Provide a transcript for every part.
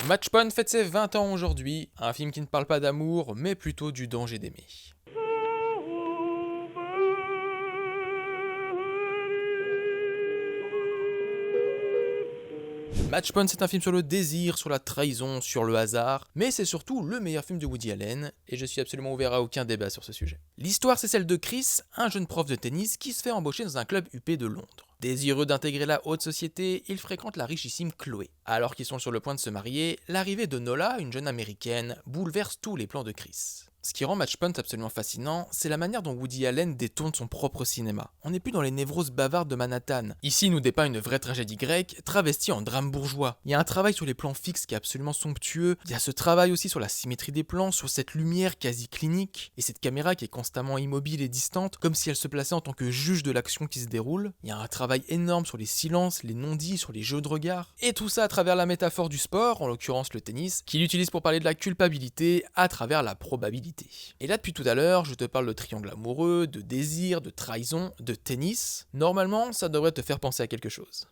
Match Point fête ses 20 ans aujourd'hui, un film qui ne parle pas d'amour, mais plutôt du danger d'aimer. Match Point, c'est un film sur le désir, sur la trahison, sur le hasard, mais c'est surtout le meilleur film de Woody Allen, et je suis absolument ouvert à aucun débat sur ce sujet. L'histoire, c'est celle de Chris, un jeune prof de tennis qui se fait embaucher dans un club huppé de Londres. Désireux d'intégrer la haute société, il fréquente la richissime Chloé. Alors qu'ils sont sur le point de se marier, l'arrivée de Nola, une jeune américaine, bouleverse tous les plans de Chris. Ce qui rend Match Point absolument fascinant, c'est la manière dont Woody Allen détourne son propre cinéma. On n'est plus dans les névroses bavardes de Manhattan. Ici, il nous dépeint une vraie tragédie grecque, travestie en drame bourgeois. Il y a un travail sur les plans fixes qui est absolument somptueux, il y a ce travail aussi sur la symétrie des plans, sur cette lumière quasi clinique, et cette caméra qui est constamment immobile et distante, comme si elle se plaçait en tant que juge de l'action qui se déroule. Il y a un travail énorme sur les silences, les non-dits, sur les jeux de regard, et tout ça à travers la métaphore du sport, en l'occurrence le tennis, qu'il utilise pour parler de la culpabilité à travers la probabilité. Et là, depuis tout à l'heure, je te parle de triangle amoureux, de désir, de trahison, de tennis. Normalement, ça devrait te faire penser à quelque chose.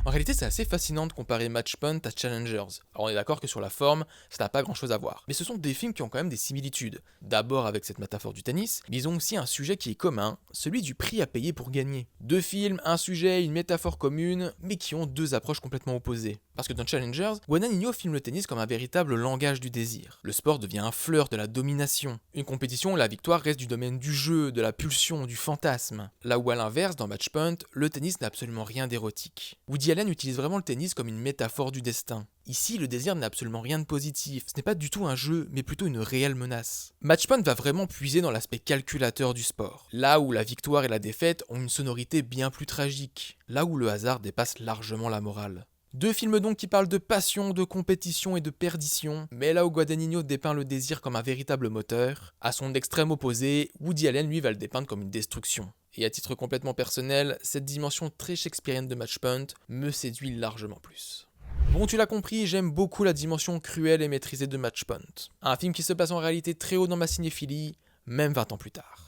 En réalité, c'est assez fascinant de comparer Match Point à Challengers. Alors on est d'accord que sur la forme, ça n'a pas grand chose à voir. Mais ce sont des films qui ont quand même des similitudes. D'abord avec cette métaphore du tennis, mais ils ont aussi un sujet qui est commun, celui du prix à payer pour gagner. Deux films, un sujet, une métaphore commune, mais qui ont deux approches complètement opposées. Parce que dans Challengers, Guadagnino filme le tennis comme un véritable langage du désir. Le sport devient un fleur de la domination. Une compétition où la victoire reste du domaine du jeu, de la pulsion, du fantasme. Là où à l'inverse, dans Match Point, le tennis n'a absolument rien d'érotique. Woody Allen utilise vraiment le tennis comme une métaphore du destin. Ici, le désir n'a absolument rien de positif, ce n'est pas du tout un jeu, mais plutôt une réelle menace. Match Point va vraiment puiser dans l'aspect calculateur du sport, là où la victoire et la défaite ont une sonorité bien plus tragique, là où le hasard dépasse largement la morale. Deux films donc qui parlent de passion, de compétition et de perdition, mais là où Guadagnino dépeint le désir comme un véritable moteur, à son extrême opposé, Woody Allen lui va le dépeindre comme une destruction. Et à titre complètement personnel, cette dimension très shakespearienne de Match Point me séduit largement plus. Bon, tu l'as compris, j'aime beaucoup la dimension cruelle et maîtrisée de Match Point. Un film qui se place en réalité très haut dans ma cinéphilie, même 20 ans plus tard.